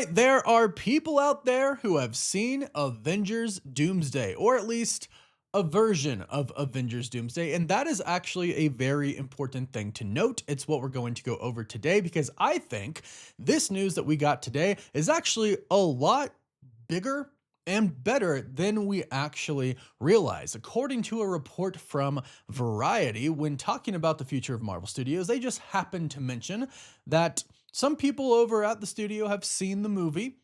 right, there are people out there who have seen Avengers Doomsday, or at least a version of Avengers Doomsday, and that is actually a very important thing to note. It's what we're going to go over today because I think this news that we got today is actually a lot bigger and better than we actually realize. According to a report from Variety, when talking about the future of Marvel Studios, they just happened to mention that some people over at the studio have seen the movie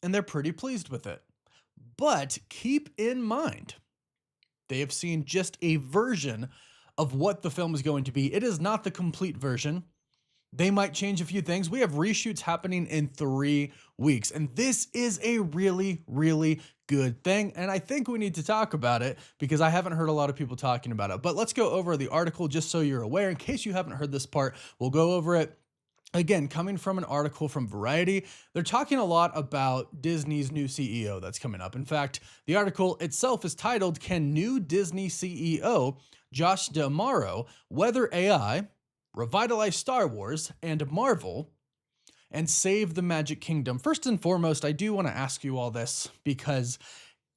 and they're pretty pleased with it. But keep in mind, they have seen just a version of what the film is going to be. It is not the complete version. They might change a few things. We have reshoots happening in 3 weeks, and this is a really, really good thing. And I think we need to talk about it because I haven't heard a lot of people talking about it. But let's go over the article just so you're aware. In case you haven't heard this part, we'll go over it. Again, coming from an article from Variety, they're talking a lot about Disney's new CEO that's coming up. In fact, the article itself is titled, "Can New Disney CEO Josh D'Amaro Weather AI, Revitalize Star Wars and Marvel, and Save the Magic Kingdom?" First and foremost, I do want to ask you all this because,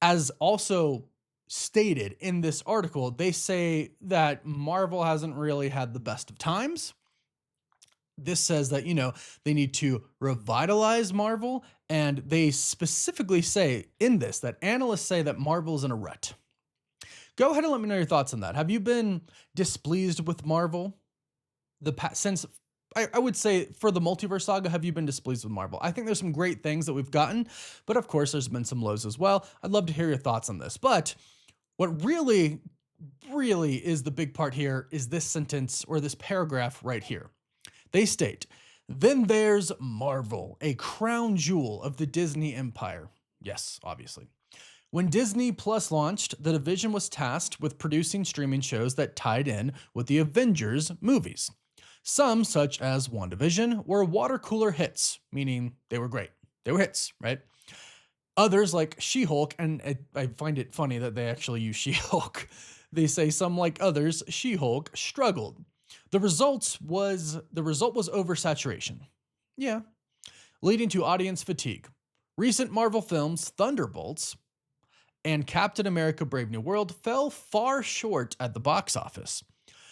as also stated in this article, they say that Marvel hasn't really had the best of times. This says that, they need to revitalize Marvel, and they specifically say in this that analysts say that Marvel's in a rut. Go ahead and let me know your thoughts on that. Have you been displeased with Marvel? Since I would say for the multiverse saga, have you been displeased with Marvel? I think there's some great things that we've gotten, but of course there's been some lows as well. I'd love to hear your thoughts on this. But what really, really is the big part here is this sentence or this paragraph right here. They state, "Then there's Marvel, a crown jewel of the Disney empire." Yes, obviously. When Disney Plus launched, the division was tasked with producing streaming shows that tied in with the Avengers movies. Some, such as WandaVision, were water cooler hits, meaning they were great. They were hits, right? Others, like She-Hulk, and I find it funny that they actually use She-Hulk. They say some, like others, She-Hulk, struggled. The result was oversaturation. Yeah. Leading to audience fatigue. Recent Marvel films, Thunderbolts and Captain America Brave New World, fell far short at the box office.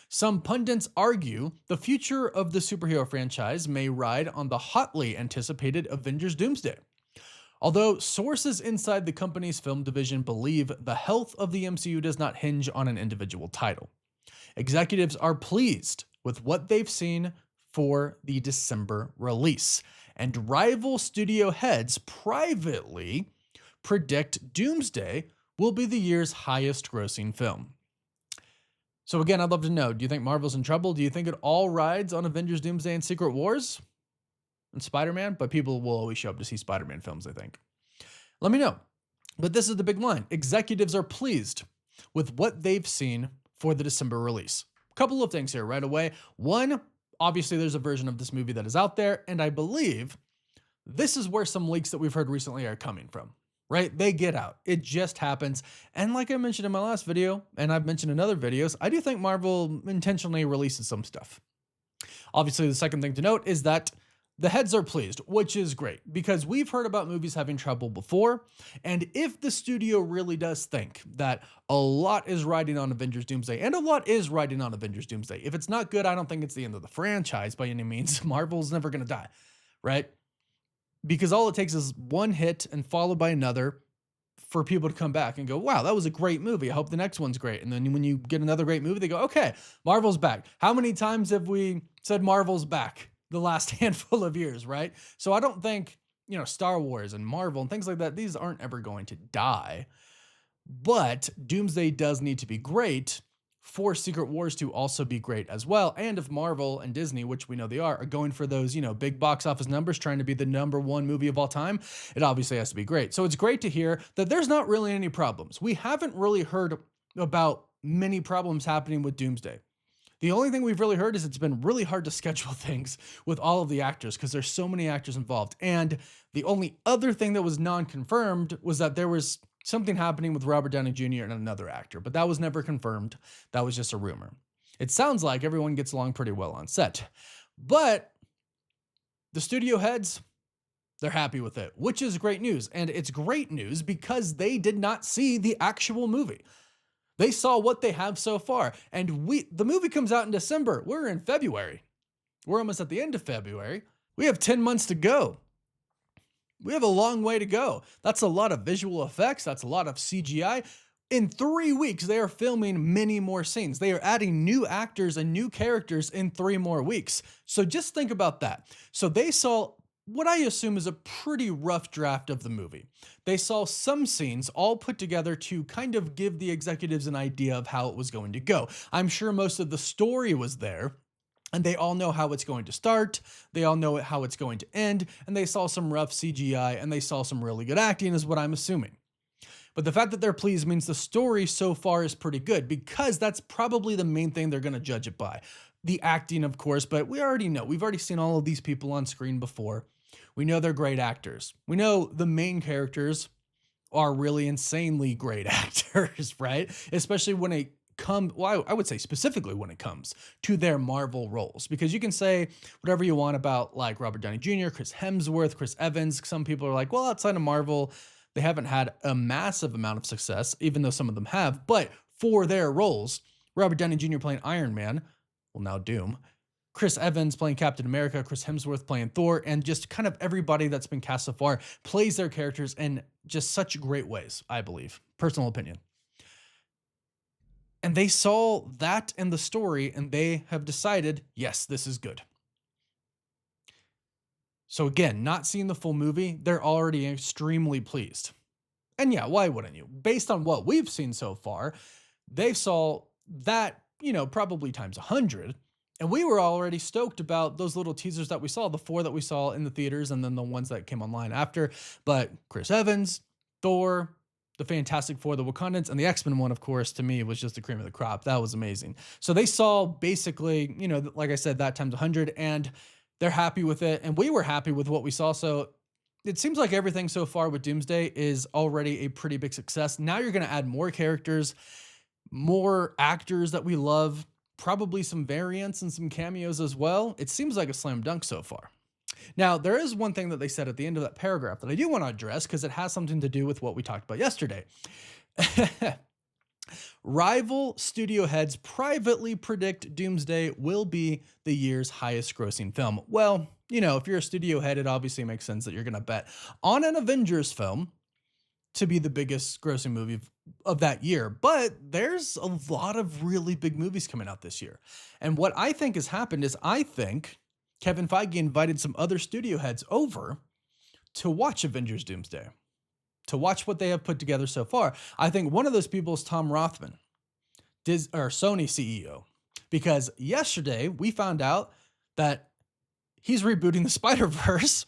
Some pundits argue the future of the superhero franchise may ride on the hotly anticipated Avengers Doomsday. Although sources inside the company's film division believe the health of the MCU does not hinge on an individual title. Executives are pleased with what they've seen for the December release, and rival studio heads privately predict Doomsday will be the year's highest grossing film. So again, I'd love to know, do you think Marvel's in trouble? Do you think it all rides on Avengers Doomsday and Secret Wars and Spider-Man? But people will always show up to see Spider-Man films, I think. Let me know. But this is the big line. Executives are pleased with what they've seen for the December release. Couple of things here right away. One, obviously there's a version of this movie that is out there, and I believe this is where some leaks that we've heard recently are coming from, right? They get out. It just happens. And like I mentioned in my last video, and I've mentioned in other videos, I do think Marvel intentionally releases some stuff. Obviously, the second thing to note is that the heads are pleased, which is great because we've heard about movies having trouble before. And if the studio really does think that a lot is riding on Avengers Doomsday, and a lot is riding on Avengers Doomsday, if it's not good, I don't think it's the end of the franchise by any means. Marvel's never going to die, right? Because all it takes is one hit and followed by another for people to come back and go, wow, that was a great movie. I hope the next one's great. And then when you get another great movie, they go, okay, Marvel's back. How many times have we said Marvel's back the last handful of years, right? So I don't think, Star Wars and Marvel and things like that, these aren't ever going to die. But Doomsday does need to be great for Secret Wars to also be great as well. And if Marvel and Disney, which we know they are going for those, big box office numbers, trying to be the #1 movie of all time, it obviously has to be great. So it's great to hear that there's not really any problems. We haven't really heard about many problems happening with Doomsday. The only thing we've really heard is it's been really hard to schedule things with all of the actors because there's so many actors involved. And the only other thing that was non-confirmed was that there was something happening with Robert Downey Jr. and another actor, but that was never confirmed. That was just a rumor. It sounds like everyone gets along pretty well on set, but the studio heads, They're happy with it, which is great news. And it's great news because they did not see the actual movie. They saw what they have so far. And the movie comes out in December. We're in February. We're almost at the end of February. We have 10 months to go. We have a long way to go. That's a lot of visual effects. That's a lot of CGI. In 3 weeks, they are filming many more scenes. They are adding new actors and new characters in 3 more weeks. So just think about that. So they saw what I assume is a pretty rough draft of the movie. They saw some scenes all put together to kind of give the executives an idea of how it was going to go. I'm sure most of the story was there, and they all know how it's going to start. They all know how it's going to end, and they saw some rough CGI, and they saw some really good acting is what I'm assuming. But the fact that they're pleased means the story so far is pretty good, because that's probably the main thing they're going to judge it by. The acting, of course, but we already know. We've already seen all of these people on screen before. We know they're great actors. We know the main characters are really insanely great actors, right? Especially when it comes, well, I would say specifically when it comes to their Marvel roles, because you can say whatever you want about like Robert Downey Jr., Chris Hemsworth, Chris Evans. Some people are like, well, outside of Marvel, they haven't had a massive amount of success, even though some of them have. But for their roles, Robert Downey Jr. playing Iron Man, well, now Doom, Chris Evans playing Captain America, Chris Hemsworth playing Thor, and just kind of everybody that's been cast so far plays their characters in just such great ways, I believe. Personal opinion. And they saw that in the story, and they have decided, yes, this is good. So again, not seeing the full movie, they're already extremely pleased. And yeah, why wouldn't you? Based on what we've seen so far, they saw that, probably times 100. And we were already stoked about those little teasers that we saw, the 4 that we saw in the theaters, and then the ones that came online after. But Chris Evans, Thor, the Fantastic Four, the Wakandans, and the X-Men one, of course, to me was just the cream of the crop. That was amazing. So they saw basically, like I said, that times 100, and they're happy with it. And we were happy with what we saw. So it seems like everything so far with Doomsday is already a pretty big success. Now you're going to add more characters, more actors that we love, probably some variants and some cameos as well. It seems like a slam dunk so far. Now, there is one thing that they said at the end of that paragraph that I do want to address because it has something to do with what we talked about yesterday. Rival studio heads privately predict Doomsday will be the year's highest grossing film. Well, if you're a studio head, it obviously makes sense that you're going to bet on an Avengers film to be the biggest grossing movie of that year. But there's a lot of really big movies coming out this year. And what I think has happened is I think Kevin Feige invited some other studio heads over to watch Avengers Doomsday, to watch what they have put together so far. I think one of those people is Tom Rothman, Sony CEO, because yesterday we found out that he's rebooting the Spider-Verse.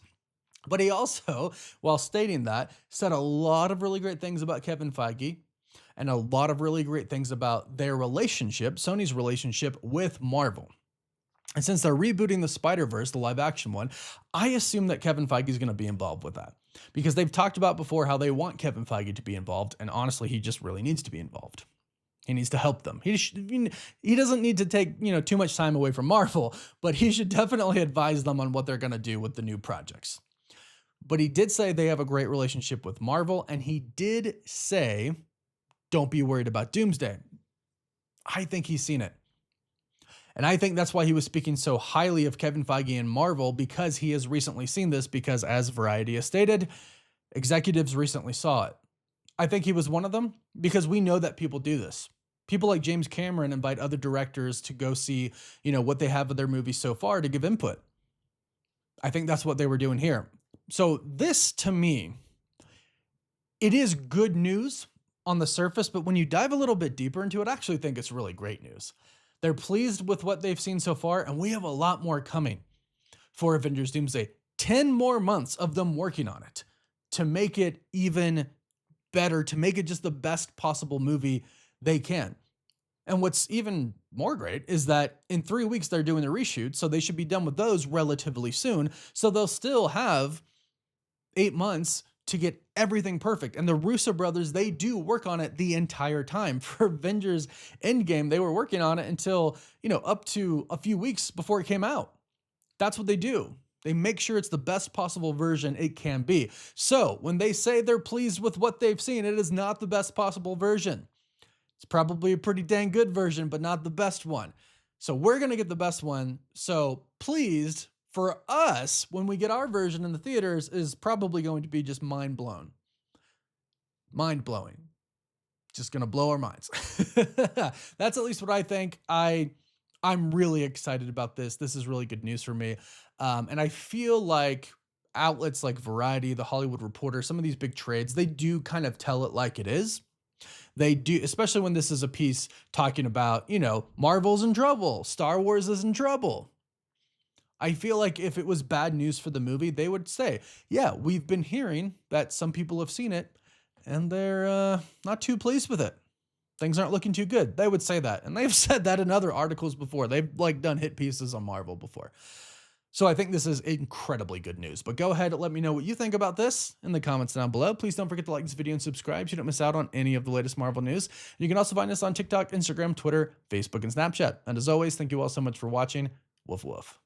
But he also, while stating that, said a lot of really great things about Kevin Feige and a lot of really great things about their relationship, Sony's relationship with Marvel. And since they're rebooting the Spider-Verse, the live action one, I assume that Kevin Feige is going to be involved with that because they've talked about before how they want Kevin Feige to be involved. And honestly, he just really needs to be involved. He needs to help them. He doesn't need to take, too much time away from Marvel, but he should definitely advise them on what they're going to do with the new projects. But he did say they have a great relationship with Marvel, and he did say, don't be worried about Doomsday. I think he's seen it. And I think that's why he was speaking so highly of Kevin Feige and Marvel, because he has recently seen this, because as Variety has stated, executives recently saw it. I think he was one of them, because we know that people do this. People like James Cameron invite other directors to go see, what they have of their movies so far to give input. I think that's what they were doing here. So this, to me, it is good news on the surface, but when you dive a little bit deeper into it, I actually think it's really great news. They're pleased with what they've seen so far, and we have a lot more coming for Avengers Doomsday. 10 more months of them working on it to make it even better, to make it just the best possible movie they can. And what's even more great is that in 3 weeks, they're doing the reshoots, so they should be done with those relatively soon. So they'll still have 8 months to get everything perfect. And the Russo brothers, they do work on it the entire time. For Avengers Endgame, they were working on it until, up to a few weeks before it came out. That's what they do. They make sure it's the best possible version it can be. So when they say they're pleased with what they've seen, it is not the best possible version. It's probably a pretty dang good version, but not the best one. So we're going to get the best one. So pleased for us when we get our version in the theaters is probably going to be just mind blown. Mind blowing. Just going to blow our minds. That's at least what I think. I'm really excited about this. This is really good news for me. And I feel like outlets like Variety, The Hollywood Reporter, some of these big trades, they do kind of tell it like it is. They do, especially when this is a piece talking about, you know, Marvel's in trouble, Star Wars is in trouble. I feel like if it was bad news for the movie, they would say, yeah, we've been hearing that some people have seen it and they're not too pleased with it. Things aren't looking too good. They would say that. And they've said that in other articles before. They've like done hit pieces on Marvel before. So I think this is incredibly good news. But go ahead and let me know what you think about this in the comments down below. Please don't forget to like this video and subscribe so you don't miss out on any of the latest Marvel news. You can also find us on TikTok, Instagram, Twitter, Facebook, and Snapchat. And as always, thank you all so much for watching. Woof woof.